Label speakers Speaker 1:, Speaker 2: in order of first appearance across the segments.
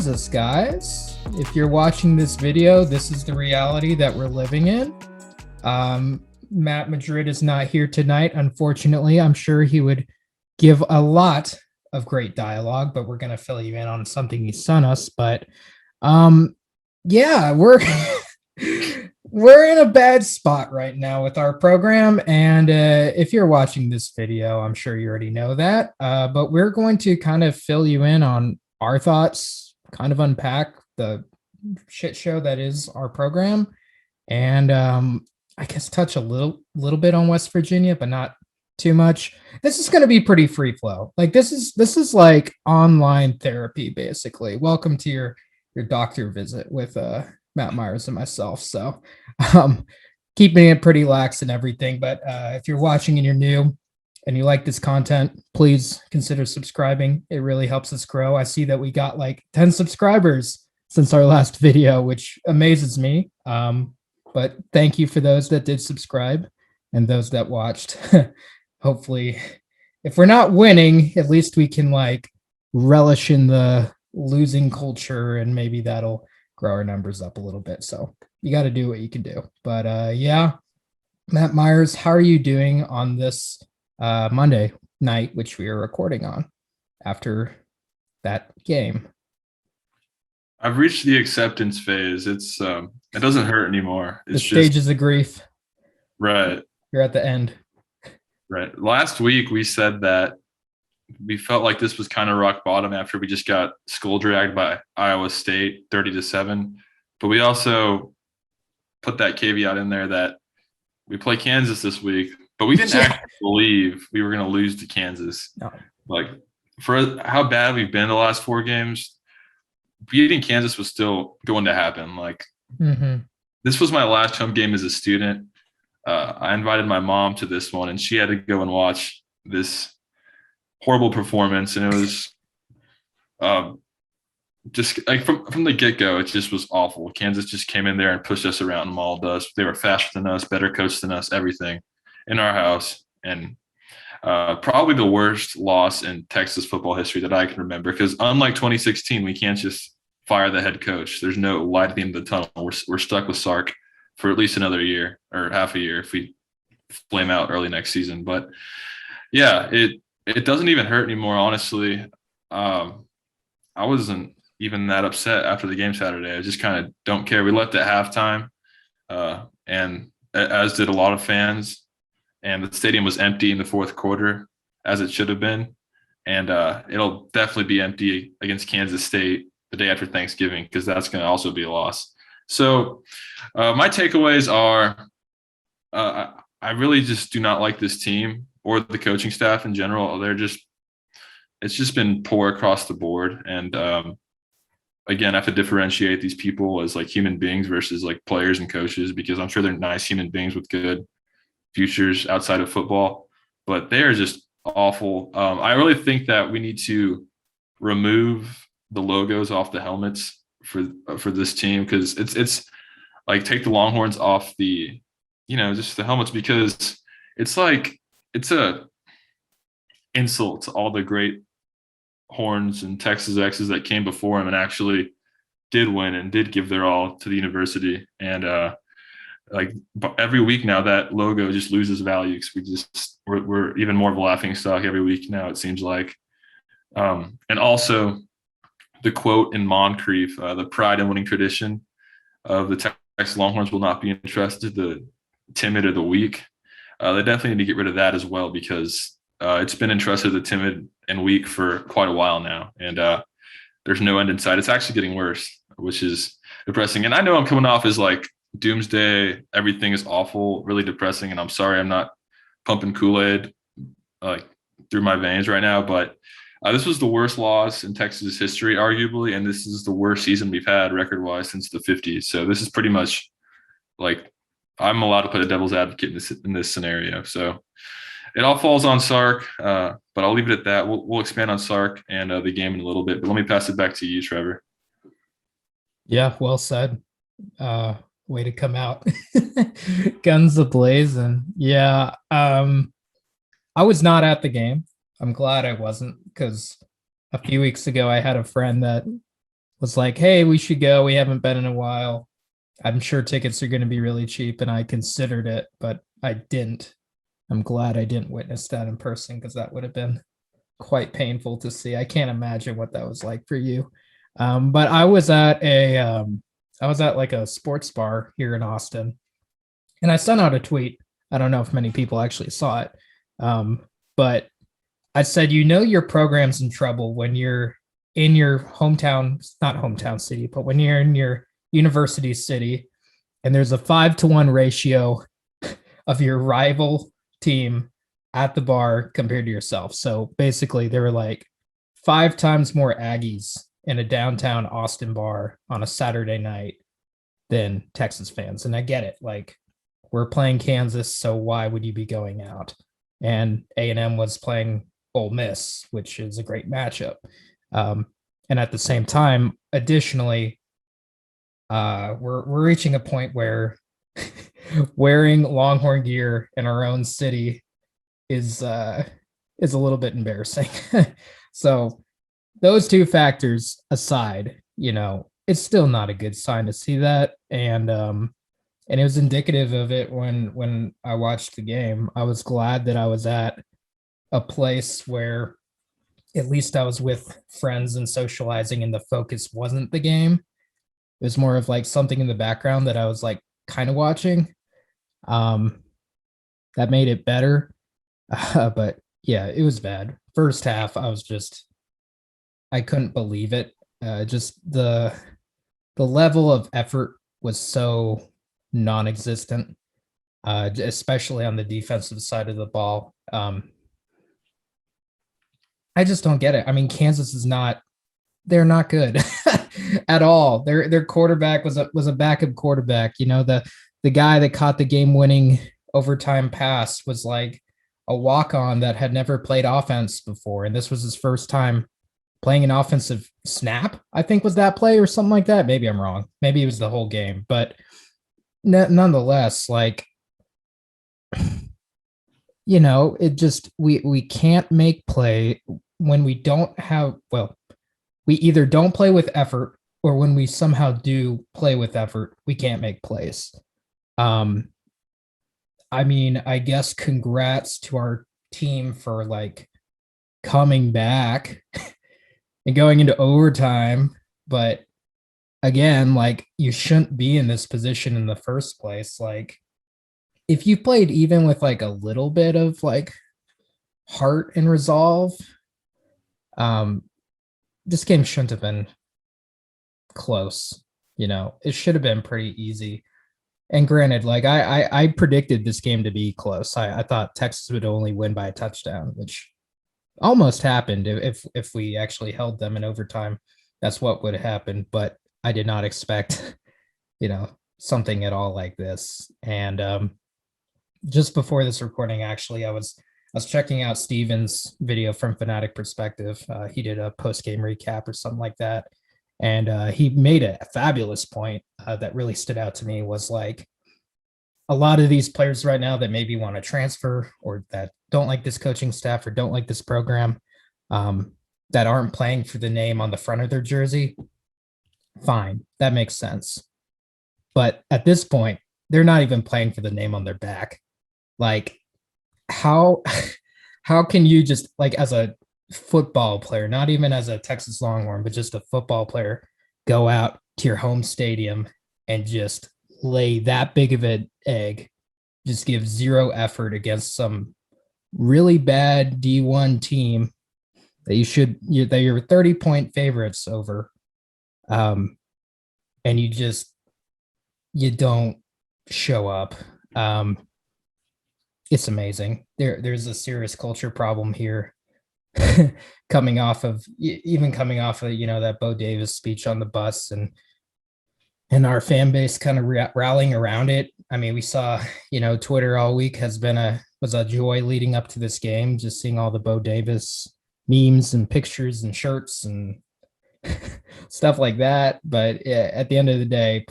Speaker 1: Jesus, guys. If you're watching this video, this is the reality that we're living in. Matt Madrid is not here tonight, unfortunately. I'm sure he would give a lot of great dialogue, but we're going to fill you in on something he sent us. But yeah, we're we're in a bad spot right now with our program. And if you're watching this video, I'm sure you already know that. But we're going to kind of fill you in on our thoughts, kind of unpack the shit show that is our program, and I guess touch a little bit on West Virginia, but not too much. This is going to be pretty free flow. Like this is like online therapy, basically. Welcome to your doctor visit with Matt Myers and myself. So keeping it pretty lax and everything. But if you're watching and you're new and you like this content, please consider subscribing. It really helps us grow. I see that we got like 10 subscribers since our last video, which amazes me. But thank you for those that did subscribe and those that watched. Hopefully, if we're not winning, at least we can like relish in the losing culture, and maybe that'll grow our numbers up a little bit. So you got to do what you can do. But yeah, Matt Myers, how are you doing on this Monday night, which we are recording on after that game?
Speaker 2: I've reached the acceptance phase. It's it doesn't hurt anymore.
Speaker 1: It's the stages of grief.
Speaker 2: Right.
Speaker 1: You're at the end.
Speaker 2: Right. Last week we said that we felt like this was kind of rock bottom after we just got skull dragged by Iowa State 30-7. But we also put that caveat in there that we play Kansas this week, but we didn't actually believe we were going to lose to Kansas.
Speaker 1: No.
Speaker 2: Like for how bad we've been the last 4 games, beating Kansas was still going to happen. Like this was my last home game as a student. I invited my mom to this one, and she had to go and watch this horrible performance. And it was just like from the get-go, it just was awful. Kansas just came in there and pushed us around and mauled us. They were faster than us, better coached than us, everything in our house. And probably the worst loss in Texas football history that I can remember, because unlike 2016, we can't just fire the head coach. There's no light at the end of the tunnel. We're stuck with Sark for at least another year or half a year if we flame out early next season. But yeah, it doesn't even hurt anymore, honestly. I wasn't even that upset after the game Saturday. I just kind of don't care. We left at halftime, and as did a lot of fans. And the stadium was empty in the fourth quarter, as it should have been. And it'll definitely be empty against Kansas State the day after Thanksgiving, because that's going to also be a loss. So my takeaways are I really just do not like this team or the coaching staff in general. It's just been poor across the board. And again, I have to differentiate these people as like human beings versus like players and coaches, because I'm sure they're nice human beings with good futures outside of football, but they are just awful. I really think that we need to remove the logos off the helmets for this team, because it's like take the Longhorns off the, just the helmets, because it's like it's a insult to all the great Horns and Texas X's that came before him and actually did win and did give their all to the university. And like every week now, that logo just loses value, because we're even more of a laughing stock every week now, it seems like. And also the quote in Moncrief, the pride and winning tradition of the Texas Longhorns will not be entrusted to the timid or the weak. They definitely need to get rid of that as well, because it's been entrusted to the timid and weak for quite a while now. And there's no end in sight. It's actually getting worse, which is depressing. And I know I'm coming off as like doomsday, everything is awful, really depressing. And I'm sorry, I'm not pumping Kool-Aid like through my veins right now, but this was the worst loss in Texas history, arguably, and this is the worst season we've had record-wise since the 50s. So this is pretty much like I'm allowed to play the devil's advocate in this scenario. So it all falls on Sark, but I'll leave it at that. We'll expand on Sark and the game in a little bit, but let me pass it back to you, Trevor.
Speaker 1: Yeah, well said. Way to come out. Guns a-blazing. Yeah, I was not at the game. I'm glad I wasn't, because a few weeks ago I had a friend that was like, hey, we should go. We haven't been in a while. I'm sure tickets are going to be really cheap. And I considered it, but I didn't. I'm glad I didn't witness that in person because that would have been quite painful to see. I can't imagine what that was like for you. But I was at like a sports bar here in Austin, and I sent out a tweet. I don't know if many people actually saw it, but I said, your program's in trouble when you're in your hometown, not hometown city, but when you're in your university city, and there's a 5-to-1 ratio of your rival team at the bar compared to yourself. So basically, there were like 5 times more Aggies in a downtown Austin bar on a Saturday night than Texas fans. And I get it. Like, we're playing Kansas, so why would you be going out? And A&M was playing Ole Miss, which is a great matchup. And at the same time, additionally, we're reaching a point where wearing Longhorn gear in our own city is a little bit embarrassing. So those two factors aside, it's still not a good sign to see that. And it was indicative of it when I watched the game. I was glad that I was at a place where at least I was with friends and socializing, and the focus wasn't the game. It was more of like something in the background that I was like kind of watching. Um, that made it better. But yeah, it was bad. First half, I couldn't believe it. Just the level of effort was so non-existent, especially on the defensive side of the ball. I just don't get it. I mean, Kansas is not, they're not good at all. Their quarterback was a backup quarterback. The guy that caught the game-winning overtime pass was like a walk-on that had never played offense before, and this was his first time playing an offensive snap. I think was that play or something like that. Maybe I'm wrong. Maybe it was the whole game, but nonetheless, like, it just we can't make play when we don't have, well, we either don't play with effort, or when we somehow do play with effort, we can't make plays. um I mean, I guess congrats to our team for like coming back and going into overtime, but again, like, you shouldn't be in this position in the first place. Like, if you played even with like a little bit of like heart and resolve, um this game shouldn't have been close. It should have been pretty easy. And granted, like, I predicted this game to be close. I thought Texas would only win by a touchdown, which almost happened. If we actually held them in overtime, that's what would happen. But I did not expect, something at all like this. And just before this recording, actually, I was checking out Steven's video from Fanatic Perspective. He did a post game recap or something like that, and he made a fabulous point that really stood out to me. Was like, a lot of these players right now that maybe want to transfer, or that don't like this coaching staff, or don't like this program, that aren't playing for the name on the front of their jersey. Fine, that makes sense. But at this point, they're not even playing for the name on their back. Like, how how can you just, like, as a football player, not even as a Texas Longhorn, but just a football player, go out to your home stadium and just lay that big of an egg, just give zero effort against some really bad D1 team that you're 30-point favorites over, and you don't show up. It's amazing. There's a serious culture problem here. Coming off of that Bo Davis speech on the bus, and our fan base kind of rallying around it. I mean, we saw, Twitter all week was a joy leading up to this game, just seeing all the Bo Davis memes and pictures and shirts and stuff like that. But yeah, at the end of the day,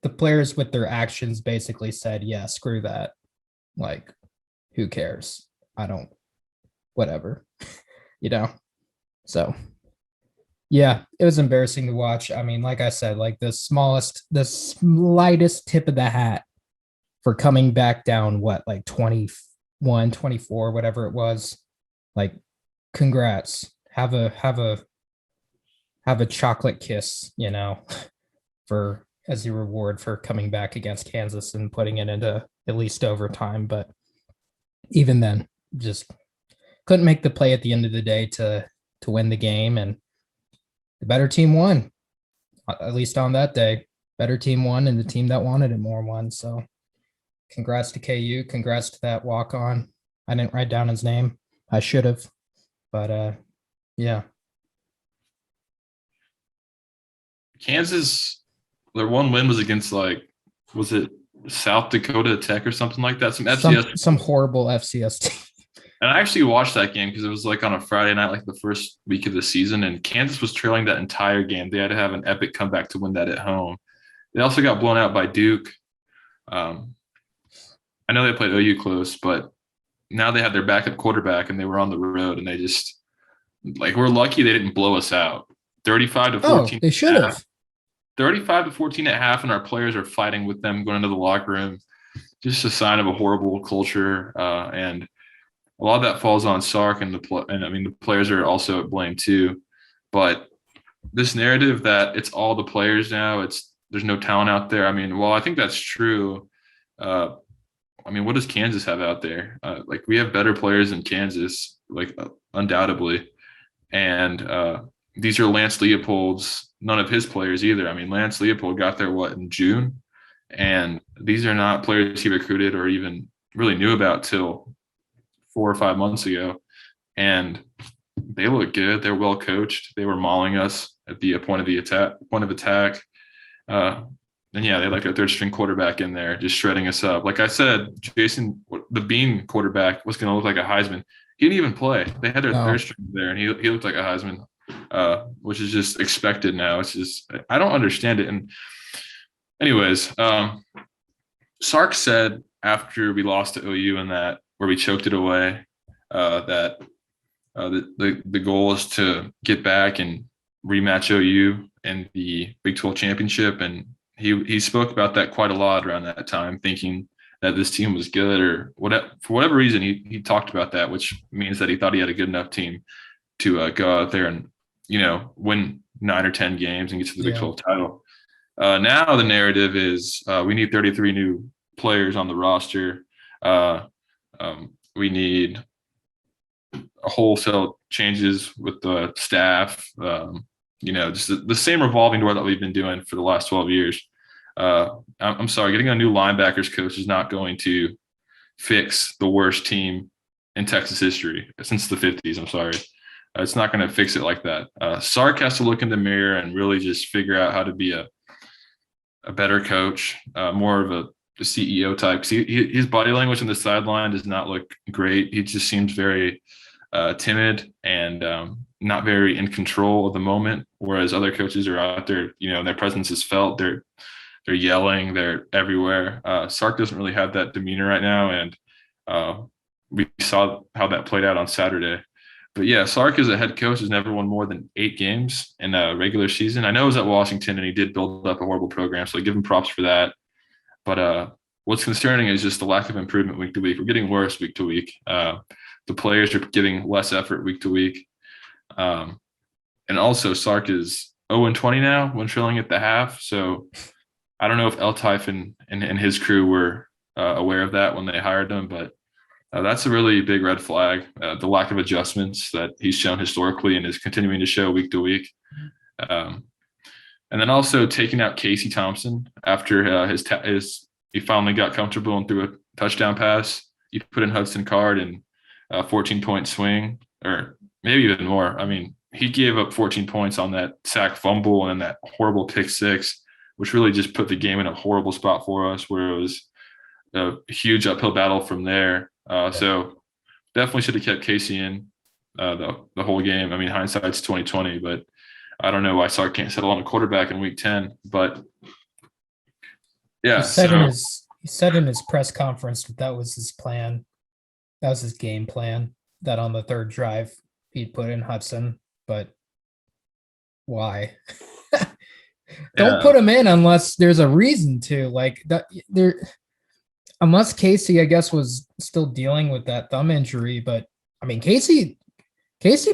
Speaker 1: the players with their actions basically said, yeah, screw that. Like, who cares? I don't, whatever, you know? So Yeah, it was embarrassing to watch. I mean, like I said, like the slightest tip of the hat for coming back down, what, like 21, 24, whatever it was. Like, congrats. Have a chocolate kiss, for as your reward for coming back against Kansas and putting it into at least overtime. But even then, just couldn't make the play at the end of the day to win the game, and the better team won. At least on that day, better team won, and the team that wanted it more won. So, congrats to KU. Congrats to that walk on. I didn't write down his name. I should have, but yeah.
Speaker 2: Kansas, their one win was against was it South Dakota Tech or something like that? Some FCS.
Speaker 1: Some horrible FCS team.
Speaker 2: And I actually watched that game because it was like on a Friday night, like the first week of the season, and Kansas was trailing that entire game. They had to have an epic comeback to win that at home. They also got blown out by Duke. I know they played OU close, but now they had their backup quarterback and they were on the road, and they just we're lucky they didn't blow us out. 35 to 14.
Speaker 1: They should have.
Speaker 2: 35 to 14 at half, and our players are fighting with them going into the locker room. Just a sign of a horrible culture, and a lot of that falls on Sark, and the players are also at blame too. But this narrative that it's all the players now, there's no talent out there. I mean, well, I think that's true. What does Kansas have out there? We have better players in Kansas, undoubtedly. And these are Lance Leopold's, none of his players either. I mean, Lance Leopold got there, in June? And these are not players he recruited or even really knew about till 4 or 5 months ago. And they look good. They're well coached. They were mauling us at the point of attack. And yeah, they had a third string quarterback in there just shredding us up. Like I said, Jason, the Bean quarterback, was going to look like a Heisman. He didn't even play. They had their third string there, and he looked like a Heisman, which is just expected now. It's just, I don't understand it. And anyways, Sark said after we lost to OU in that, where we choked it away, that the goal is to get back and rematch OU in the Big 12 championship. And he spoke about that quite a lot around that time, thinking that this team was good, or whatever. For whatever reason, he talked about that, which means that he thought he had a good enough team to go out there and win 9 or 10 games and get to the Big 12 title. Now the narrative is we need 33 new players on the roster. We need wholesale changes with the staff. Just the same revolving door that we've been doing for the last 12 years. I'm sorry, getting a new linebackers coach is not going to fix the worst team in Texas history since the 50s. I'm sorry. It's not going to fix it like that. Sark has to look in the mirror and really just figure out how to be a better coach, more of a CEO type. His body language on the sideline does not look great. He just seems very timid and not very in control of the moment, whereas other coaches are out there, their presence is felt. They're yelling, they're everywhere. Sark doesn't really have that demeanor right now, and we saw how that played out on Saturday. But yeah, Sark as a head coach has never won more than 8 games in a regular season. I know he was at Washington and he did build up a horrible program, so I give him props for that. But what's concerning is just the lack of improvement week to week. We're getting worse week to week. The players are giving less effort week to week. And also Sark is 0-20 now when trailing at the half. So I don't know if L-Type and his crew were aware of that when they hired him, but that's a really big red flag, the lack of adjustments that he's shown historically and is continuing to show week to week. And then also taking out Casey Thompson after he finally got comfortable and threw a touchdown pass. You put in Hudson Card and 14-point swing, or maybe even more. I mean, he gave up 14 points on that sack fumble and that horrible pick six, which really just put the game in a horrible spot for us, where it was a huge uphill battle from there. So definitely should have kept Casey in the whole game. I mean, hindsight's 2020, but I don't know why Sark can't settle on a quarterback in week 10. But yeah,
Speaker 1: he said in his press conference that was his plan. That was his game plan, that on the third drive he'd put in Hudson. But why. Don't
Speaker 2: Yeah.
Speaker 1: put him in unless there's a reason to. Like that, there, unless Casey, I guess, was still dealing with that thumb injury. But I mean, Casey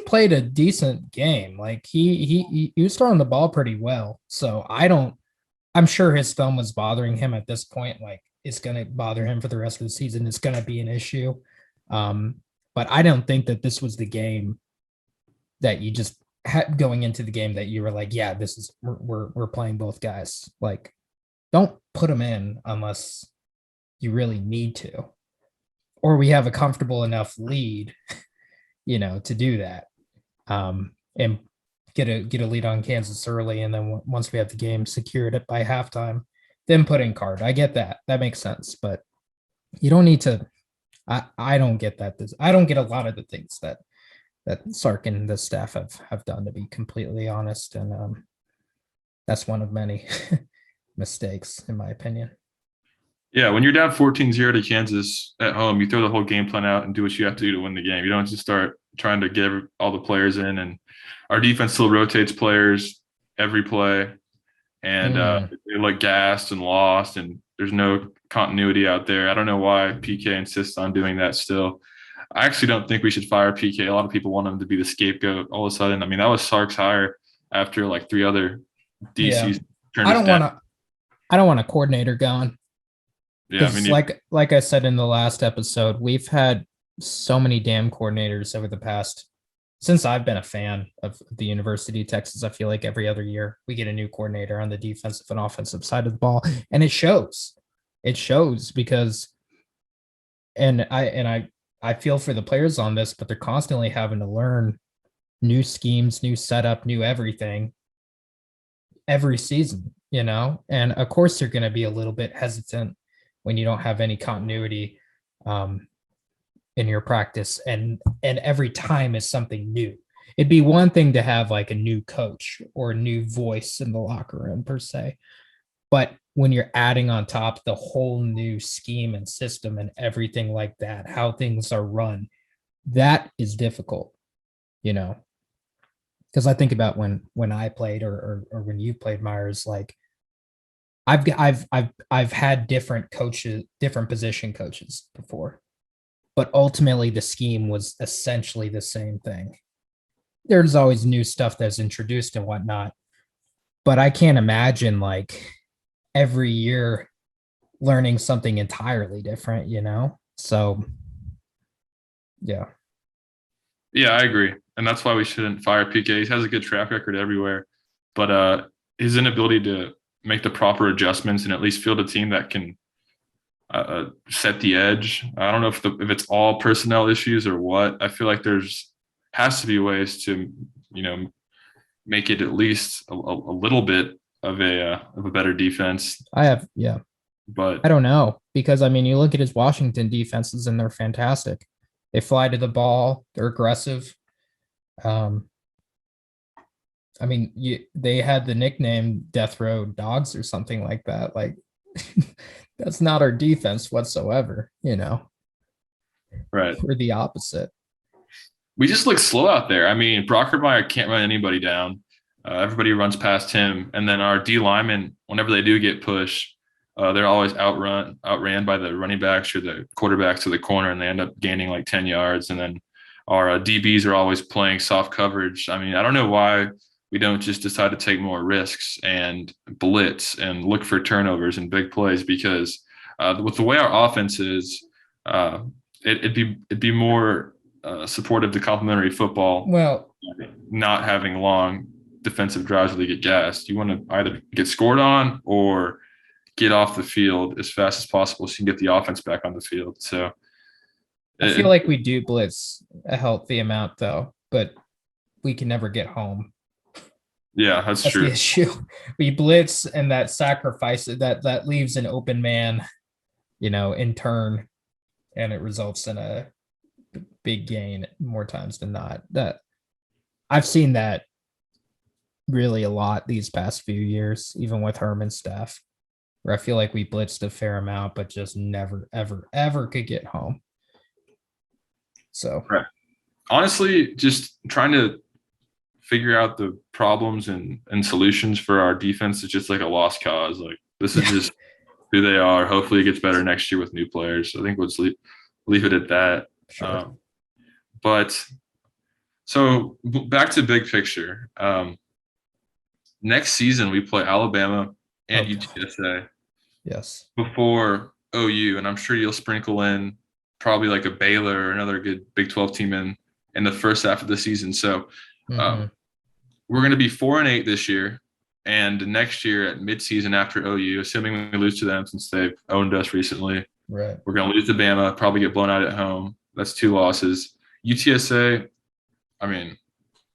Speaker 1: played a decent game. Like he was throwing the ball pretty well. So I don't. I'm sure his thumb was bothering him at this point. Like it's going to bother him for the rest of the season. It's going to be an issue. Um, but I don't think that this was the game that you just had going into the game that you were like, yeah, this is we're playing both guys. Like, don't put them in unless you really need to, or we have a comfortable enough lead, to do that. And get a lead on Kansas early, and then once we have the game secured it by halftime, then put in Card. I get that. That makes sense, but you don't need to. I don't get that. I don't get a lot of the things that Sark and the staff have done, to be completely honest, and that's one of many mistakes, in my opinion.
Speaker 2: Yeah, when you're down 14-0 to Kansas at home, you throw the whole game plan out and do what you have to do to win the game. You don't just start trying to get all the players in. And our defense still rotates players every play, and they look gassed and lost, and there's no continuity out there. I don't know why PK insists on doing that still. I actually don't think we should fire PK. A lot of people want him to be the scapegoat all of a sudden. I mean, that was Sark's hire after like 3 other DCs turned us down.
Speaker 1: I don't want a coordinator gone.
Speaker 2: Yeah, I mean,
Speaker 1: like I said in the last episode, we've had so many damn coordinators over the past, since I've been a fan of the University of Texas. I feel like every other year we get a new coordinator on the defensive and offensive side of the ball, and it shows. It shows because, and I feel for the players on this, but they're constantly having to learn new schemes, new setup, new everything every season, and of course they're going to be a little bit hesitant when you don't have any continuity in your practice, and every time is something new. It'd be one thing to have like a new coach or a new voice in the locker room per se, but when you're adding on top the whole new scheme and system and everything like that, how things are run, that is difficult, because I think about when I played or when you played, Myers. Like I've had different coaches, different position coaches before, but ultimately the scheme was essentially the same thing. There's always new stuff that's introduced and whatnot, but I can't imagine like every year learning something entirely different, So yeah.
Speaker 2: Yeah, I agree. And that's why we shouldn't fire PK. He has a good track record everywhere, but his inability to make the proper adjustments and at least field a team that can set the edge. I don't know if it's all personnel issues or what. I feel like has to be ways to, make it at least a little bit of a better defense.
Speaker 1: But I don't know, because I mean, you look at his Washington defenses and they're fantastic. They fly to the ball. They're aggressive. I mean, they had the nickname Death Row Dogs or something like that. Like, that's not our defense whatsoever,
Speaker 2: Right.
Speaker 1: We're the opposite.
Speaker 2: We just look slow out there. I mean, Brockermeyer can't run anybody down. Everybody runs past him. And then our D linemen, whenever they do get pushed, they're always outran by the running backs or the quarterbacks to the corner, and they end up gaining like 10 yards. And then our DBs are always playing soft coverage. I mean, I don't know why we don't just decide to take more risks and blitz and look for turnovers and big plays, because with the way our offense is, it'd be more supportive to complementary football.
Speaker 1: Well,
Speaker 2: not having long defensive drives where they get gassed. You want to either get scored on or get off the field as fast as possible so you can get the offense back on the field. So
Speaker 1: I feel like we do blitz a healthy amount though, but we can never get home.
Speaker 2: Yeah, that's true.
Speaker 1: The issue. We blitz, and that sacrifice that leaves an open man, in turn, and it results in a big gain more times than not. That I've seen that really a lot these past few years, even with Herman's staff, where I feel like we blitzed a fair amount, but just never, ever, ever could get home. So
Speaker 2: right. Honestly, just trying to figure out the problems and solutions for our defense is just like a lost cause. Like this is just who they are. Hopefully it gets better next year with new players. I think we'll just leave it at that.
Speaker 1: Sure.
Speaker 2: But so back to big picture. Next season we play Alabama and UTSA.
Speaker 1: Yes.
Speaker 2: Before OU, and I'm sure you'll sprinkle in probably like a Baylor or another good Big 12 team in the first half of the season. So we're going to be 4-8 this year, and next year at midseason after OU, assuming we lose to them since they've owned us recently,
Speaker 1: right,
Speaker 2: we're going to lose to Bama, probably get blown out at home. That's 2 losses. UTSA, I mean,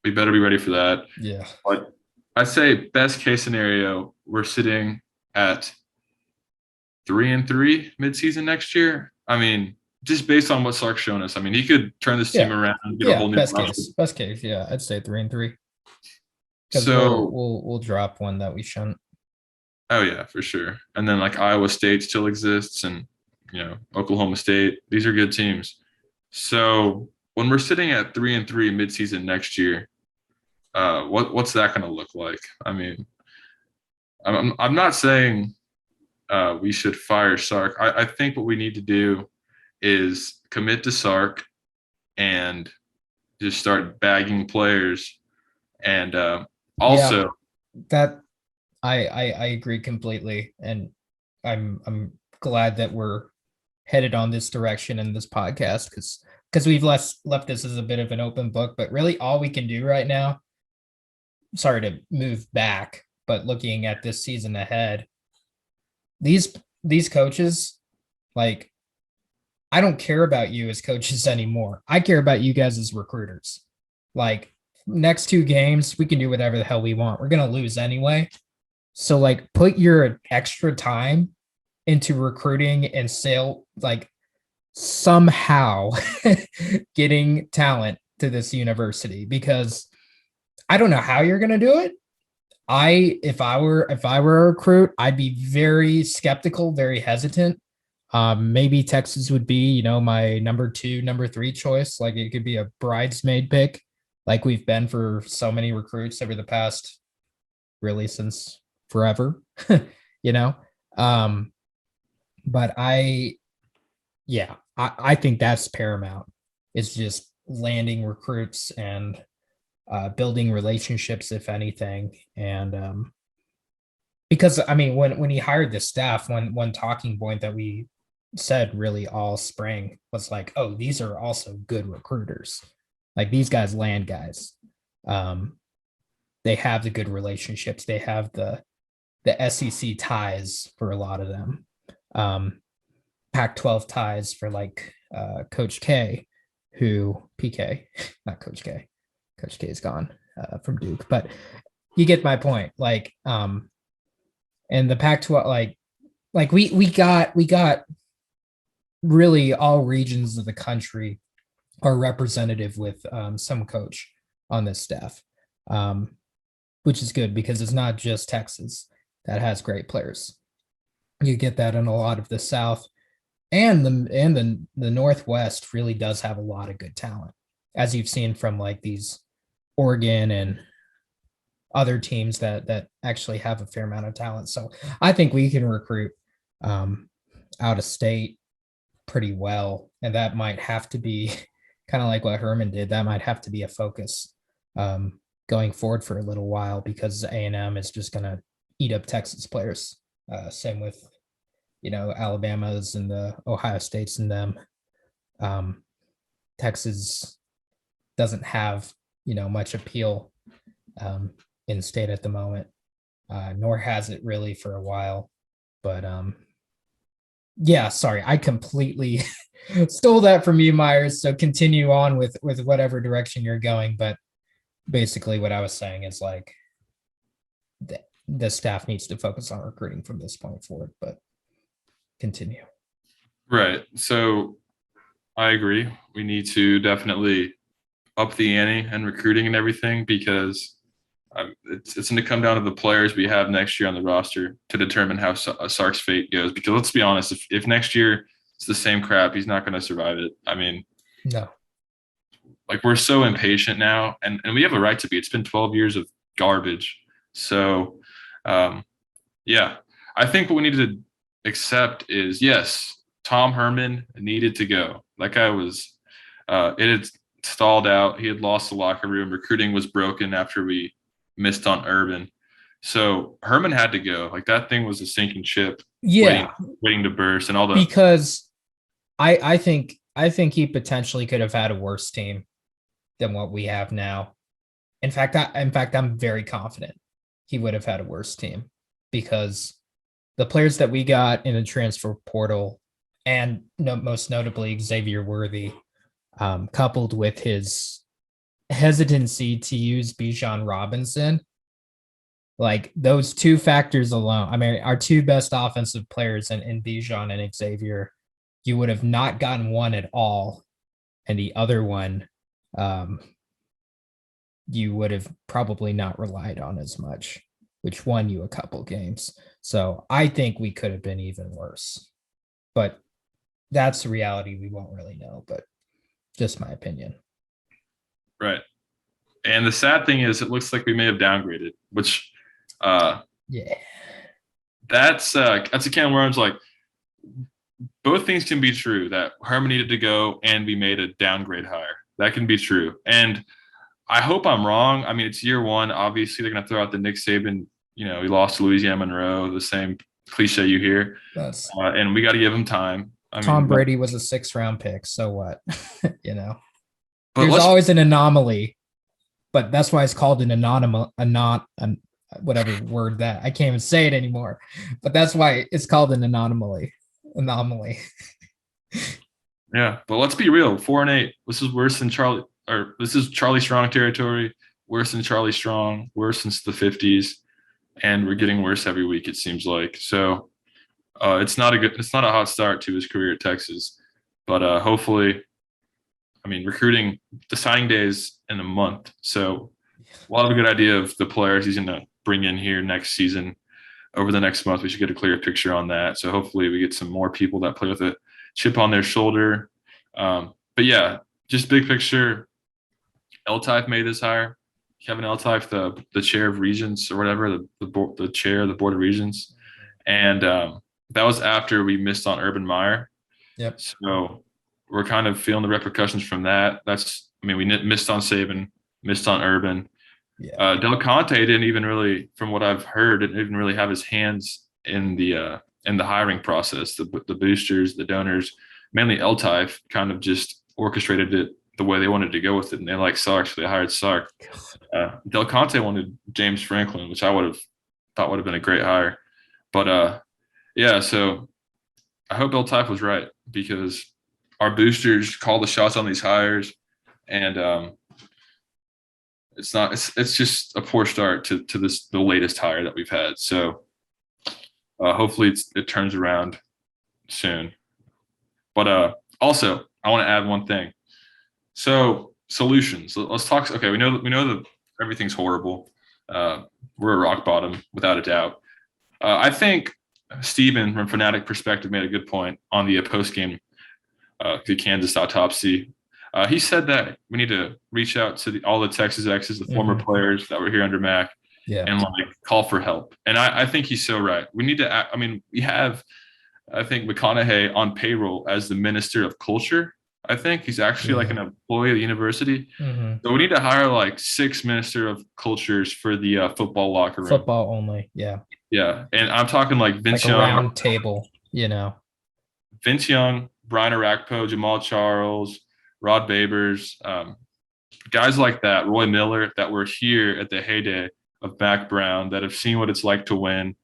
Speaker 2: we better be ready for that.
Speaker 1: Yeah.
Speaker 2: But I'd say best case scenario, we're sitting at 3-3 midseason next year. I mean, just based on what Sark's shown us, I mean, he could turn this team around and get a whole new
Speaker 1: best case. Yeah, I'd say 3-3.
Speaker 2: So
Speaker 1: we'll drop one that we shouldn't.
Speaker 2: Oh yeah, for sure. And then like Iowa State still exists, and Oklahoma State. These are good teams. So when we're sitting at 3-3 midseason next year, what's that going to look like? I mean, I'm not saying we should fire Sark. I think what we need to do is commit to Sark and just start bagging players. And also,
Speaker 1: that I agree completely, and I'm glad that we're headed on this direction in this podcast because we've left this as a bit of an open book, but really all we can do right now. Sorry to move back, but looking at this season ahead, these coaches, like, I don't care about you as coaches anymore. I care about you guys as recruiters. Like, next 2 games, we can do whatever the hell we want. We're going to lose anyway. So, like, put your extra time into recruiting and somehow getting talent to this university, because I don't know how you're going to do it. If I were a recruit, I'd be very skeptical, very hesitant. Maybe Texas would be, my number 2, number 3 choice. Like, it could be a bridesmaid pick, like we've been for so many recruits over the past, really since forever, But I think that's paramount. It's just landing recruits and building relationships, if anything. And because, I mean, when he hired the staff, one talking point that we said really all spring was like, oh, these are also good recruiters. Like, these guys land guys. They have the good relationships. They have the SEC ties for a lot of them. Pac-12 ties for like Coach K, who PK, not Coach K. Coach K is gone from Duke, but you get my point. Like, and the Pac-12, like we got really all regions of the country are representative with some coach on this staff, which is good because it's not just Texas that has great players. You get that in a lot of the South, and the Northwest really does have a lot of good talent, as you've seen from like these Oregon and other teams that actually have a fair amount of talent. So I think we can recruit out of state pretty well, and that might have to be kind of like what Herman did. That might have to be a focus going forward for a little while, because A&M is just going to eat up Texas players. Same with, Alabama's and the Ohio States and them. Texas doesn't have, much appeal in state at the moment, nor has it really for a while. But yeah, sorry, I completely stole that from you, Myers. So continue on with whatever direction you're going. But basically what I was saying is like the staff needs to focus on recruiting from this point forward, but continue.
Speaker 2: Right. So I agree. We need to definitely up the ante and recruiting and everything, because it's going to come down to the players we have next year on the roster to determine how Sark's fate goes. Because let's be honest, if next year it's the same crap, he's not going to survive it. I mean,
Speaker 1: no.
Speaker 2: like we're so impatient now, and we have a right to be. It's been 12 years of garbage. So, um, yeah, I think what we need to accept is yes, Tom Herman needed to go. That guy was, it had stalled out. He had lost the locker room. Recruiting was broken after we missed on Urban. So Herman had to go. Like that thing was a sinking ship, waiting,
Speaker 1: Yeah,
Speaker 2: waiting to burst, and all the
Speaker 1: because I think he potentially could have had a worse team than what we have now. In fact, I'm very confident he would have had a worse team because the players that we got in the transfer portal, and most notably Xavier Worthy, coupled with his hesitancy to use Bijan Robinson, like those two factors alone. I mean, our two best offensive players in Bijan and Xavier, you would have not gotten one at all, and the other one, um, you would have probably not relied on as much, which won you a couple games. So I think we could have been even worse, but that's the reality. We won't really know, but just my opinion.
Speaker 2: right. And the sad thing is, it looks like we may have downgraded, which
Speaker 1: Yeah.
Speaker 2: that's a can of worms. Like both things can be true. That Herman needed to go, and we made a downgrade hire. That can be true. And I hope I'm wrong. I mean, it's year one. Obviously, they're going to throw out the Nick Saban. You know, he lost to Louisiana Monroe. The same cliche you hear.
Speaker 1: That's
Speaker 2: And we got to give him time. I
Speaker 1: Tom
Speaker 2: mean,
Speaker 1: Brady was a 6th-round pick. So what?
Speaker 2: but
Speaker 1: There's
Speaker 2: let's
Speaker 1: always an anomaly, but that's why it's called an whatever word that I can't even say it anymore. But that's why it's called an anomaly. Anomaly.
Speaker 2: yeah. But let's be real. 4-8. This is worse than Charlie. Or this is Charlie Strong territory. Worse than Charlie Strong. Worse since the 50s. And we're getting worse every week, it seems like. So it's not a hot start to his career at Texas. But hopefully, I mean, recruiting, the signing day is in a month. So we'll have a good idea of the players he's going to bring in here next season. Over the next month, we should get a clearer picture on that. So hopefully we get some more people that play with a chip on their shoulder. But yeah, just big picture, L-Type made this hire. Kevin L-Type, the chair of Regents or whatever, the chair of the Board of Regents. And that was after we missed on Urban Meyer.
Speaker 1: Yep.
Speaker 2: So we're kind of feeling the repercussions from that. We missed on Saban, missed on Urban.
Speaker 1: Yeah.
Speaker 2: Del Conte didn't even really, from what I've heard, didn't even really have his hands in the hiring process. The boosters, the donors, mainly L-Type, kind of just orchestrated it the way they wanted to go with it, and they like Sark, so they hired Sark. Del Conte wanted James Franklin, which I would have thought would have been a great hire, but yeah. So I hope L-Type was right because our boosters call the shots on these hires, and it's just a poor start to the latest hire that we've had. So hopefully it turns around soon. But also I want to add one thing. So solutions. Let's talk. Okay, we know that everything's horrible. We're at rock bottom without a doubt. I think Steven, from Fanatic perspective, made a good point on the post game the Kansas autopsy. He said that we need to reach out to all the Texas X's, the former players that were here under Mac, and like call for help. And I think he's so right. We need to. We have, I think, McConaughey on payroll as the Minister of Culture. I think he's actually like an employee of the university. So we need to hire like 6 Minister of Cultures for the football locker room.
Speaker 1: Football only. Yeah.
Speaker 2: Yeah. And I'm talking like Vince Young.
Speaker 1: Like a round table,
Speaker 2: Vince Young, Brian Arakpo, Jamal Charles, Rod Babers, guys like that, Roy Miller, that were here at the heyday of Mac Brown, that have seen what it's like to win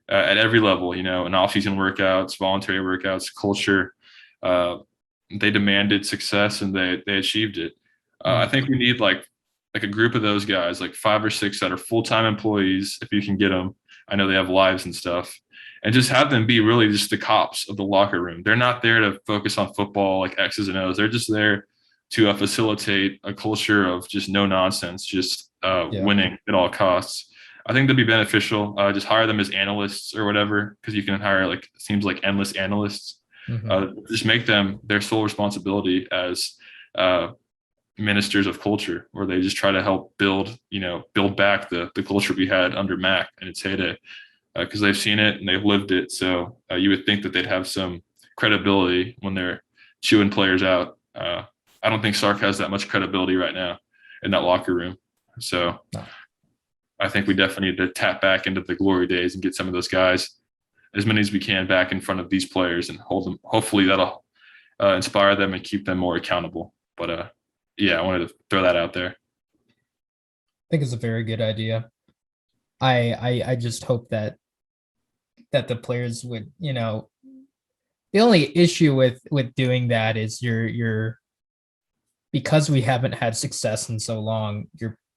Speaker 2: at every level, in off-season workouts, voluntary workouts, culture. They demanded success and they achieved it. I think we need like a group of those guys, like 5 or 6 that are full-time employees, if you can get them. I know they have lives and stuff. And just have them be really just the cops of the locker room. They're not there to focus on football like X's and O's. They're just there to facilitate a culture of just no nonsense, just winning at all costs. I think that'd be beneficial. Just hire them as analysts or whatever, because you can hire it seems like endless analysts. Just make them their sole responsibility as ministers of culture, where they just try to help build back the culture we had under Mac in its heyday, because they've seen it and they've lived it. So you would think that they'd have some credibility when they're chewing players out. I don't think Sark has that much credibility right now in that locker room. So
Speaker 1: No.
Speaker 2: I think we definitely need to tap back into the glory days and get some of those guys, as many as we can, back in front of these players and hold them. Hopefully that'll inspire them and keep them more accountable. But yeah, I wanted to throw that out there.
Speaker 1: I think it's a very good idea. I just hope that the players would, the only issue with doing that is you're because we haven't had success in so long,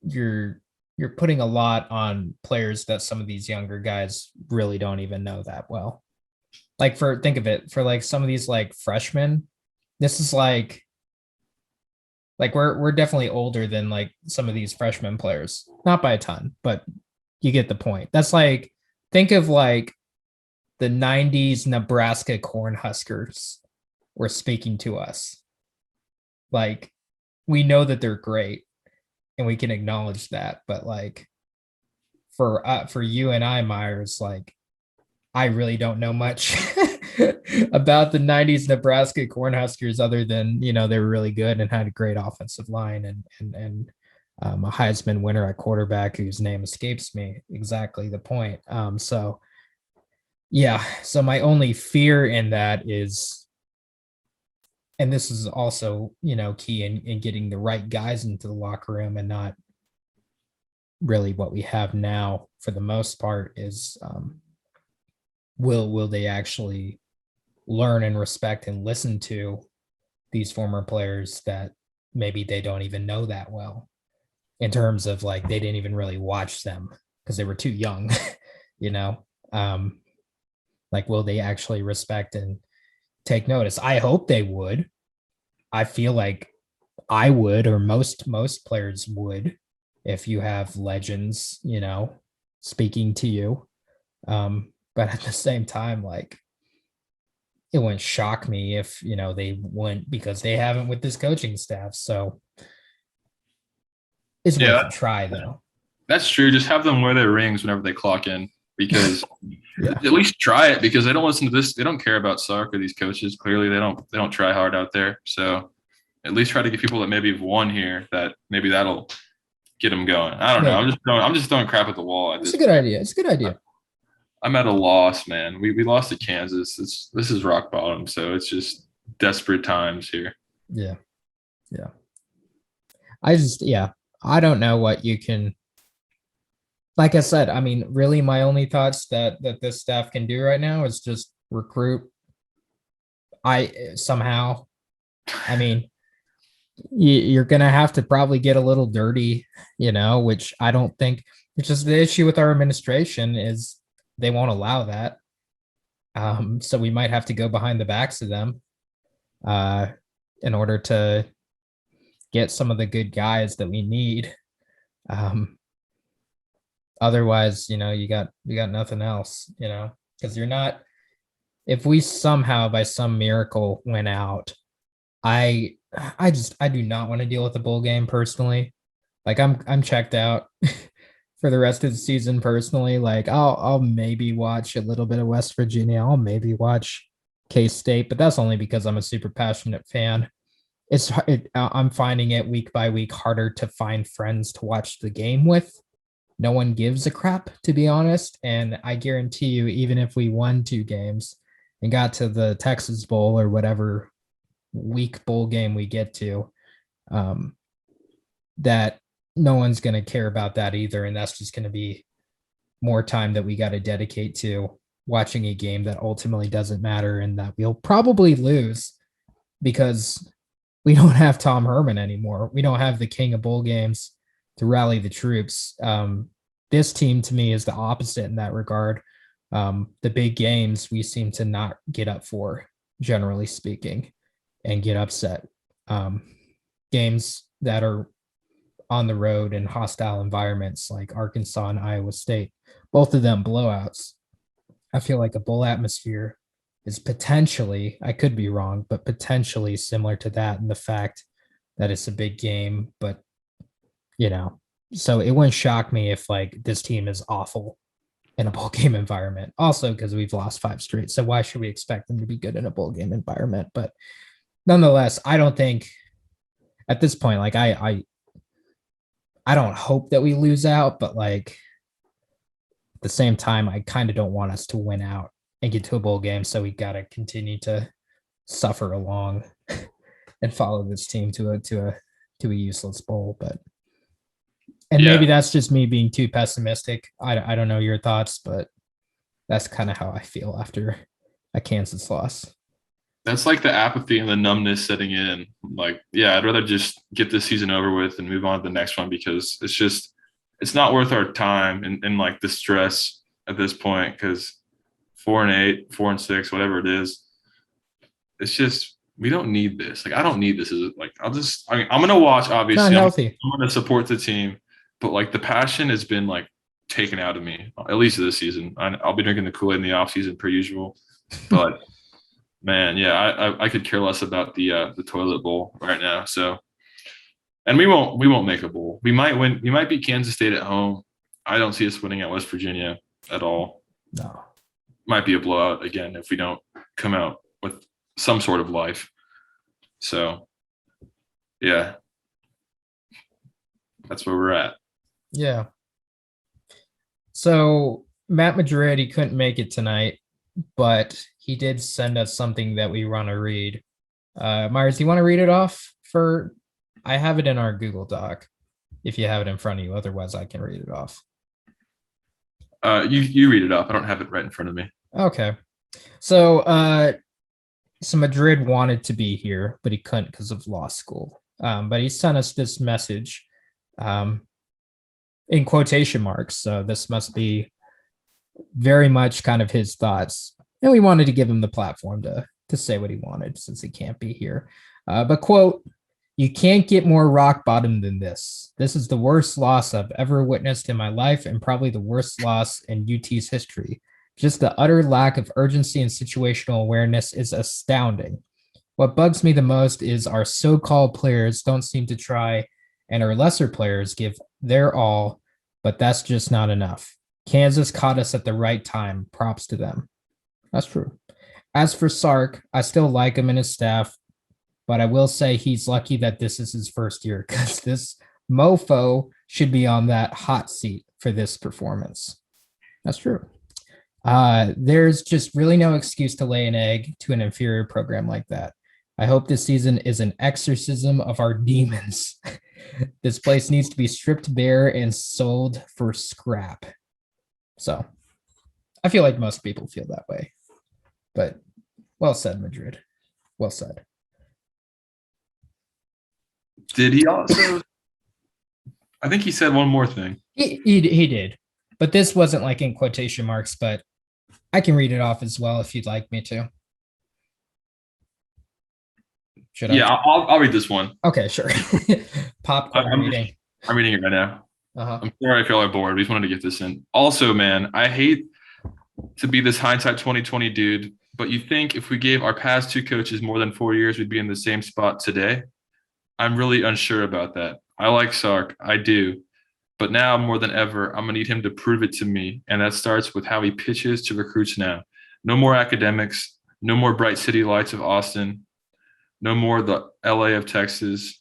Speaker 1: you're putting a lot on players that some of these younger guys really don't even know that well. Like think of it, for like some of these like freshmen, this is like we're definitely older than like some of these freshman players. Not by a ton, but you get the point. That's like, think of like the 90s Nebraska Cornhuskers were speaking to us. Like, we know that they're great and we can acknowledge that, but like for you and I, Myers, like I really don't know much about the 90s Nebraska Cornhuskers other than, they were really good and had a great offensive line and a Heisman winner at quarterback whose name escapes me. Exactly the point. So yeah, so my only fear in that is, and this is also, key in getting the right guys into the locker room, and not really what we have now for the most part, is will they actually learn and respect and listen to these former players that maybe they don't even know that well, in terms of like they didn't even really watch them because they were too young, like will they actually respect and take notice? I hope they would. I feel like I would, or most players would, if you have legends, speaking to you. But at the same time, like it wouldn't shock me if, they wouldn't, because they haven't with this coaching staff. So it's worth a try, though.
Speaker 2: That's true. Just have them wear their rings whenever they clock in, because
Speaker 1: Yeah.
Speaker 2: at least try it, because they don't listen to this. They don't care about soccer. These coaches, clearly they don't try hard out there. So at least try to get people that maybe have won here, that maybe that'll get them going. I don't know. I'm just throwing crap at the wall.
Speaker 1: It's a good idea. It's a good idea.
Speaker 2: I'm at a loss, man. We lost to Kansas. This is rock bottom. So it's just desperate times here.
Speaker 1: Yeah. Yeah. I don't know what you can, like I said, I mean, really my only thoughts that this staff can do right now is just recruit. I mean, you're going to have to probably get a little dirty, which I don't think, which is the issue with our administration, is they won't allow that. So we might have to go behind the backs of them in order to get some of the good guys that we need. Otherwise, you got nothing else, because you're not, if we somehow by some miracle went out, I do not want to deal with the bowl game personally. Like I'm checked out for the rest of the season personally. Like I'll maybe watch a little bit of West Virginia. I'll maybe watch K-State, but that's only because I'm a super passionate fan. I'm finding it week by week harder to find friends to watch the game with. No one gives a crap, to be honest. And I guarantee you, even if we won 2 games and got to the Texas Bowl or whatever week bowl game we get to, that no one's going to care about that either. And that's just going to be more time that we got to dedicate to watching a game that ultimately doesn't matter and that we'll probably lose because we don't have Tom Herman anymore. We don't have the king of bowl games to rally the troops. This team to me is the opposite in that regard. The big games we seem to not get up for, generally speaking, and get upset. Games that are on the road in hostile environments like Arkansas and Iowa State, both of them blowouts. I feel like a bowl atmosphere is potentially, I could be wrong, but potentially similar to that in the fact that it's a big game, but so it wouldn't shock me if like this team is awful in a bowl game environment. Also, because we've lost 5 straight. So why should we expect them to be good in a bowl game environment? But nonetheless, I don't think at this point, like I don't hope that we lose out, but like at the same time, I kind of don't want us to win out and get to a bowl game. So we got to continue to suffer along and follow this team to a useless bowl. But maybe that's just me being too pessimistic. I don't know your thoughts, but that's kind of how I feel after a Kansas loss.
Speaker 2: That's like the apathy and the numbness setting in. Like, yeah, I'd rather just get this season over with and move on to the next one because it's not worth our time and like the stress at this point because 4-8, 4-6, whatever it is, it's just we don't need this. Like, I don't need this. I'm gonna watch. Obviously,
Speaker 1: not healthy.
Speaker 2: I'm gonna support the team, but like the passion has been like taken out of me at least this season. I'll be drinking the Kool-Aid in the off season per usual, but. Man, yeah, I could care less about the toilet bowl right now. So, and we won't make a bowl. We might win. We might beat Kansas State at home. I don't see us winning at West Virginia at all.
Speaker 1: No,
Speaker 2: might be a blowout again if we don't come out with some sort of life. So, yeah, that's where we're at.
Speaker 1: Yeah. So Matt Madrid, he couldn't make it tonight, but he did send us something that we want to read. Myers, do you want to read it off I have it in our Google Doc if you have it in front of you. Otherwise, I can read it off.
Speaker 2: You read it off. I don't have it right in front of me.
Speaker 1: Okay. So Madrid wanted to be here, but he couldn't because of law school. But he sent us this message in quotation marks. So this must be very much kind of his thoughts. And we wanted to give him the platform to say what he wanted since he can't be here. But quote, "You can't get more rock bottom than this. This is the worst loss I've ever witnessed in my life and probably the worst loss in UT's history. Just the utter lack of urgency and situational awareness is astounding. What bugs me the most is our so-called players don't seem to try and our lesser players give their all, but that's just not enough. Kansas caught us at the right time. Props to them." That's true. As for Sark, I still like him and his staff, but I will say he's lucky that this is his first year because this mofo should be on that hot seat for this performance. That's true. There's just really no excuse to lay an egg to an inferior program like that. I hope this season is an exorcism of our demons. This place needs to be stripped bare and sold for scrap. So I feel like most people feel that way. But well said, Madrid. Well said.
Speaker 2: Did he also? I think he said one more thing.
Speaker 1: He did. But this wasn't like in quotation marks, but I can read it off as well if you'd like me to. Should I?
Speaker 2: Yeah, I'll read this one.
Speaker 1: Okay, sure. Popcorn reading.
Speaker 2: I'm reading it right now.
Speaker 1: Uh-huh.
Speaker 2: I'm sorry I feel like bored. We just wanted to get this in. Also, man, I hate to be this hindsight 2020 dude, but you think if we gave our past 2 coaches more than 4 years, we'd be in the same spot today? I'm really unsure about that. I like Sark. I do. But now more than ever, I'm going to need him to prove it to me. And that starts with how he pitches to recruits now. No more academics. No more bright city lights of Austin. No more the LA of Texas.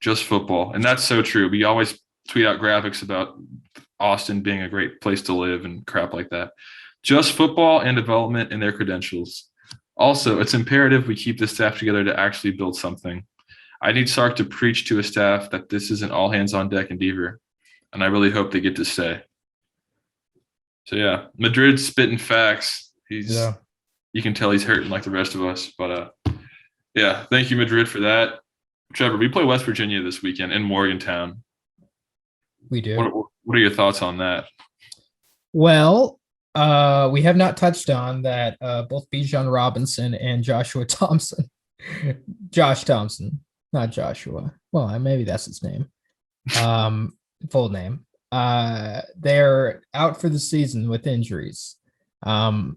Speaker 2: Just football. And that's so true. We always tweet out graphics about Austin being a great place to live and crap like that. Just football and development and their credentials. Also, it's imperative we keep the staff together to actually build something. I need Sark to preach to a staff that this isn't all hands on deck endeavor, and I really hope they get to stay. So yeah, Madrid's spitting facts. You can tell he's hurting like the rest of us. But yeah, thank you, Madrid, for that. Trevor, we play West Virginia this weekend in Morgantown.
Speaker 1: We do.
Speaker 2: What are your thoughts on that?
Speaker 1: Well, we have not touched on that both Bijan Robinson and Josh Thompson, not Joshua. Well, maybe that's his name. Full name. They're out for the season with injuries. And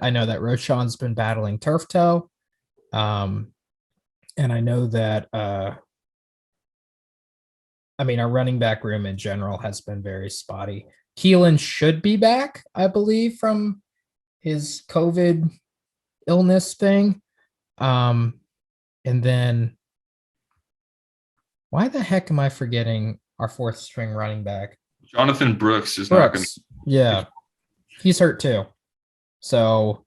Speaker 1: I know that Roshan's been battling turf toe. And I know that our running back room in general has been very spotty. Keelan should be back, I believe, from his COVID illness thing. And then why the heck am I forgetting our fourth string running back?
Speaker 2: Jonathan Brooks is not going
Speaker 1: Brooks. Yeah, he's hurt too. So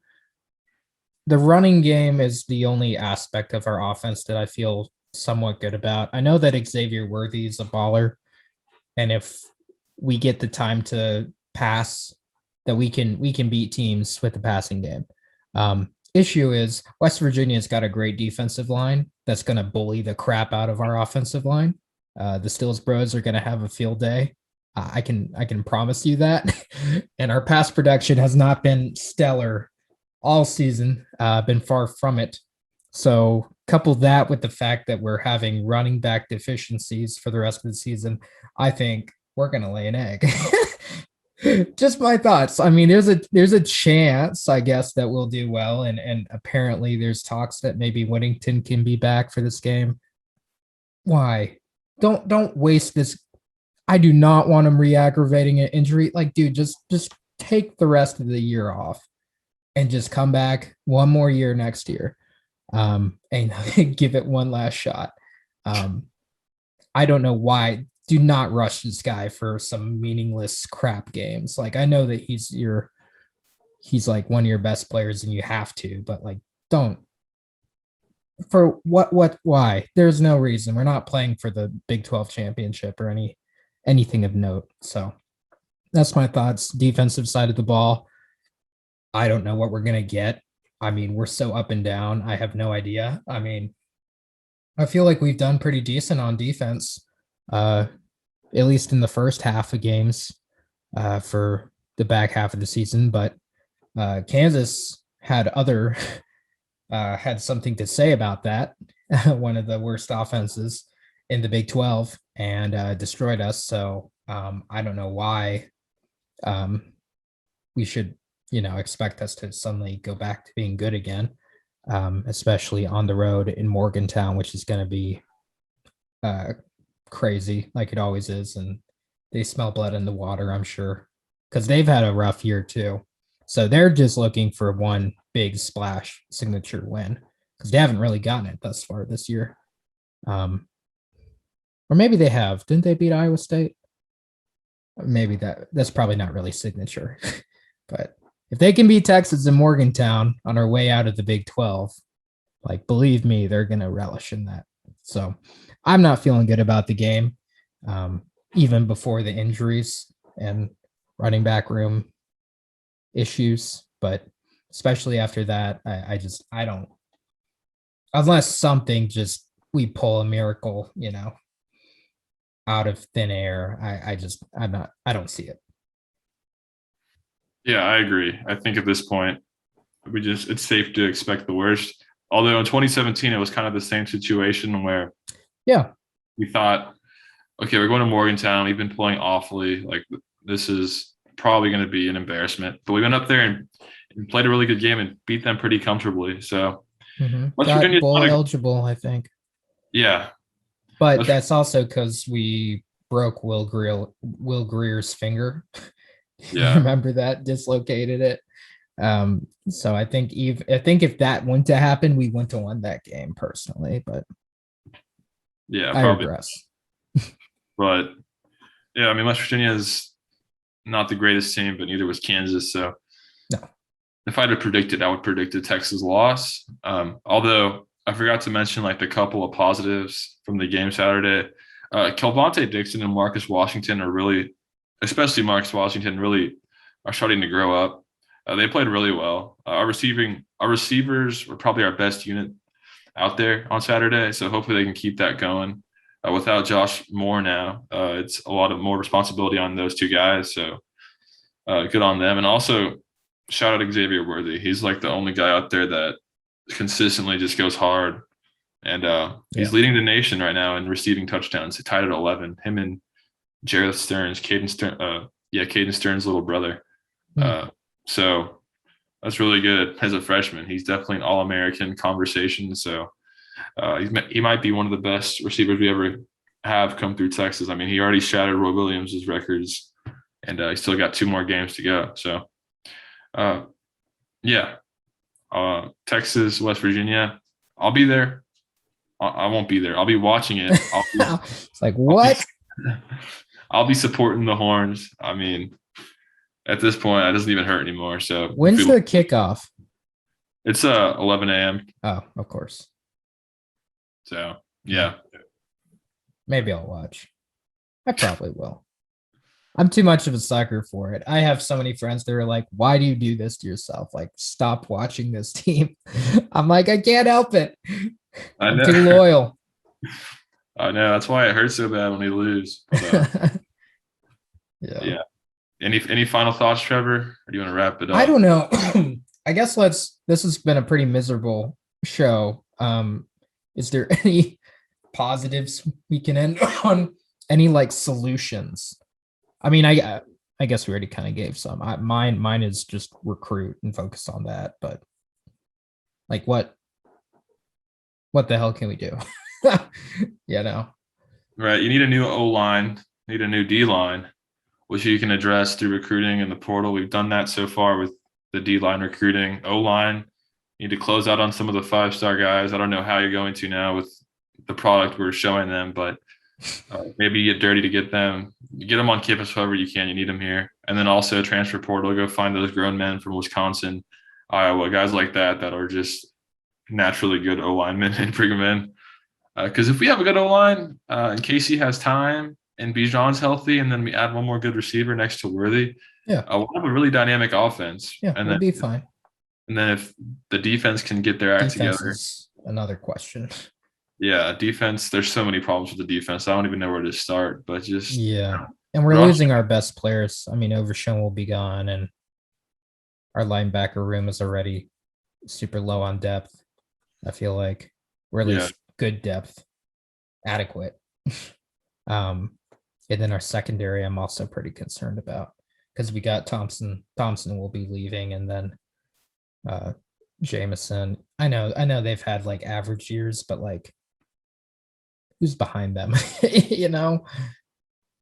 Speaker 1: the running game is the only aspect of our offense that I feel somewhat good about. I know that Xavier Worthy is a baller, and if we get the time to pass, that we can beat teams with the passing game. Issue is West Virginia's got a great defensive line that's going to bully the crap out of our offensive line. The Stills Bros are going to have a field day. I can promise you that. And our pass production has not been stellar all season, been far from it. So couple that with the fact that we're having running back deficiencies for the rest of the season, I think we're going to lay an egg. Just my thoughts. I mean, there's a chance, I guess, that we'll do well, and apparently there's talks that maybe Whittington can be back for this game. Why? Don't waste this. I do not want him re-aggravating an injury. Like, dude, just take the rest of the year off and just come back one more year next year, and give it one last shot. I don't know why. Do not rush this guy for some meaningless crap games. Like, I know that he's like one of your best players and you have to, but like, don't. For why? There's no reason. We're not playing for the Big 12 championship or anything of note. So that's my thoughts. Defensive side of the ball, I don't know what we're going to get. I mean, we're so up and down. I have no idea. I mean, I feel like we've done pretty decent on defense, at least in the first half of games, for the back half of the season. But Kansas had had something to say about that. One of the worst offenses in the Big 12, and destroyed us. So I don't know why we should, expect us to suddenly go back to being good again, especially on the road in Morgantown, which is going to be crazy like it always is. And they smell blood in the water, I'm sure, because they've had a rough year too. So they're just looking for one big splash signature win because they haven't really gotten it thus far this year. Or maybe they have. Didn't they beat Iowa State? Maybe that's probably not really signature. But if they can beat Texas and Morgantown on our way out of the Big 12, like, believe me, they're going to relish in that. So I'm not feeling good about the game, even before the injuries and running back room issues. But especially after that, I don't, unless something just, we pull a miracle, out of thin air. I don't see it.
Speaker 2: Yeah, I agree. I think at this point, it's safe to expect the worst. Although in 2017, it was kind of the same situation where we thought, okay, we're going to Morgantown. We've been playing awfully. Like, this is probably going to be an embarrassment. But we went up there and played a really good game and beat them pretty comfortably. So
Speaker 1: West Virginia's bowl eligible, I think.
Speaker 2: Yeah.
Speaker 1: But that's also because we broke Will Greer's finger.
Speaker 2: Yeah.
Speaker 1: Remember that? Dislocated it. So I think if that wouldn't to happen, we wouldn't have won that game personally. But
Speaker 2: yeah,
Speaker 1: I
Speaker 2: probably.
Speaker 1: regress.
Speaker 2: But yeah, I mean, West Virginia is not the greatest team, but neither was Kansas. So
Speaker 1: no.
Speaker 2: If I had to predict it, I would predict a Texas loss. Although I forgot to mention like the couple of positives from the game Saturday. Kelvonte Dixon and Marcus Washington are really, especially Marcus Washington, really are starting to grow up. They played really well. Our receivers were probably our best unit out there on Saturday. So hopefully they can keep that going. Without Josh Moore now, it's a lot of more responsibility on those two guys. So good on them. And also shout out Xavier Worthy. He's like the only guy out there that consistently just goes hard. And he's leading the nation right now in receiving touchdowns. He tied at 11. Him and Jared Stearns, Caden Stearns' little brother. So that's really good as a freshman. He's definitely an All-American conversation. So He might be one of the best receivers we ever have come through Texas. I mean, he already shattered Roy Williams' records, and he's still got 2 more games to go. So, uh, yeah, Texas, West Virginia. I'll be there. I won't be there. I'll be watching it.
Speaker 1: It's like, what?
Speaker 2: I'll be supporting the Horns. I mean, at this point, it doesn't even hurt anymore. So
Speaker 1: when's the kickoff?
Speaker 2: It's 11 a.m.
Speaker 1: Oh, of course.
Speaker 2: So yeah,
Speaker 1: maybe I'll watch. I probably will. I'm too much of a sucker for it. I have so many friends that are like, why do you do this to yourself? Like, stop watching this team. I'm like, I can't help it. I'm too loyal.
Speaker 2: I know. That's why it hurts so bad when we lose. But, yeah. Any final thoughts, Trevor? Or do you want to wrap it up?
Speaker 1: I don't know. I guess this has been a pretty miserable show. Is there any positives we can end on? Any like solutions? I mean, I guess we already kind of gave some. Mine is just recruit and focus on that. But like, what the hell can we do?
Speaker 2: Right. You need a new O-line, need a new D-line, which you can address through recruiting in the portal. We've done that so far with the D-line recruiting. O-line, you need to close out on some of the 5-star guys. I don't know how you're going to now with the product we're showing them, but maybe get dirty to get them on campus however you can. You need them here. And then also transfer portal, go find those grown men from Wisconsin, Iowa, guys like that are just naturally good O-linemen and bring them in. Because if we have a good O-line and Casey has time and Bijan's healthy, and then we add one more good receiver next to Worthy, we'll have a really dynamic offense.
Speaker 1: Yeah, and we'll be fine.
Speaker 2: And then if the defense can get their act together.
Speaker 1: Is another question.
Speaker 2: Yeah, defense, there's so many problems with the defense. I don't even know where to start, but just.
Speaker 1: Yeah, and we're losing our best players. I mean, Overshown will be gone, and our linebacker room is already super low on depth. I feel like we're at least good depth, adequate. And then our secondary, I'm also pretty concerned about because we got Thompson. Thompson will be leaving, and then Jameson. I know they've had like average years, but like, who's behind them?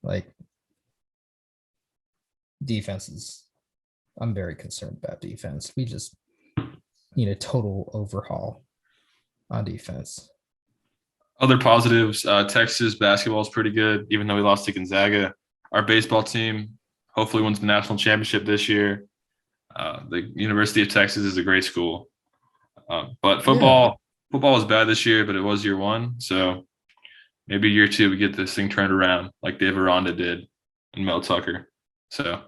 Speaker 1: Like defenses. I'm very concerned about defense. We just need a total overhaul on defense.
Speaker 2: Other positives, Texas basketball is pretty good, even though we lost to Gonzaga. Our baseball team hopefully wins the national championship this year. The University of Texas is a great school. But football was bad this year, but it was year 1. So maybe year 2 we get this thing turned around like Dave Aranda did and Mel Tucker. So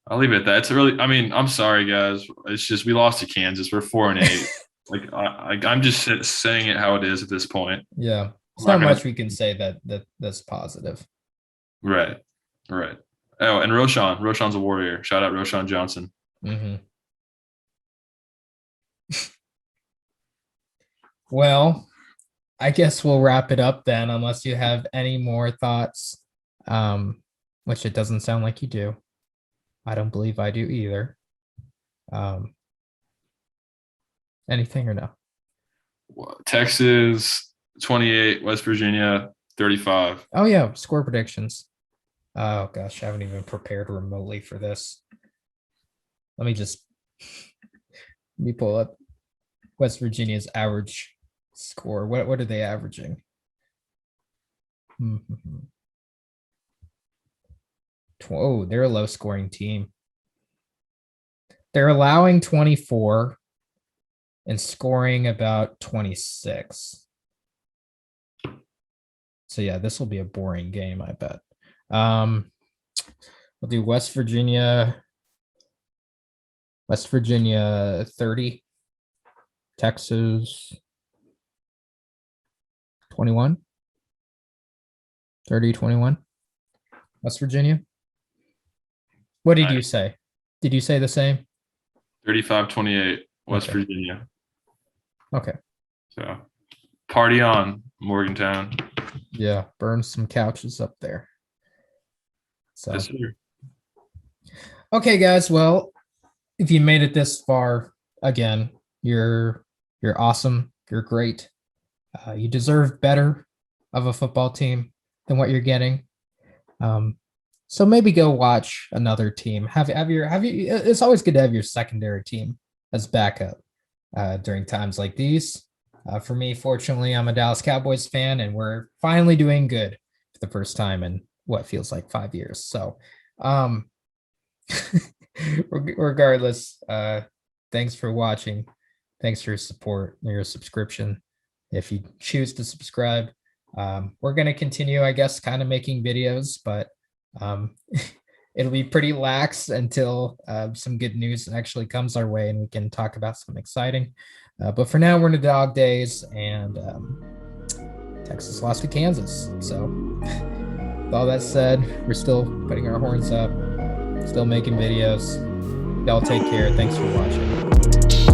Speaker 2: I'll leave it at that. It's really, I mean, I'm sorry, guys. It's just we lost to Kansas. We're 4-8. Like I'm just saying it how it is at this point.
Speaker 1: Yeah, it's not much we can say that's positive.
Speaker 2: Right. Oh, and Roshan's a warrior. Shout out Roshan Johnson.
Speaker 1: Mm-hmm. Well, I guess we'll wrap it up then, unless you have any more thoughts, which it doesn't sound like you do. I don't believe I do either. Anything or no?
Speaker 2: Texas 28, West Virginia 35.
Speaker 1: Oh yeah, score predictions. Oh gosh, I haven't even prepared remotely for this. Let me pull up West Virginia's average score. What are they averaging? Oh, they're a low scoring team. They're allowing 24 and scoring about 26. So yeah, this will be a boring game, I bet. We'll do West Virginia 30, Texas 21, 30-21. West Virginia. What did you say? Did you say the same?
Speaker 2: 35-28, West Virginia.
Speaker 1: Okay.
Speaker 2: So party on, Morgantown.
Speaker 1: Yeah, burn some couches up there. So
Speaker 2: yes, sir.
Speaker 1: Okay, guys. Well, if you made it this far, again, you're awesome. You're great. You deserve better of a football team than what you're getting. So maybe go watch another team. Have you? It's always good to have your secondary team as backup during times like these. For me, fortunately, I'm a Dallas Cowboys fan, and we're finally doing good for the first time in what feels like 5 years. So, regardless, thanks for watching. Thanks for your support and your subscription. If you choose to subscribe, we're going to continue, I guess, kind of making videos, but it'll be pretty lax until some good news actually comes our way and we can talk about something exciting. But for now, we're in the dog days, and Texas lost to Kansas. So, with all that said, we're still putting our horns up, still making videos. Y'all take care. Thanks for watching.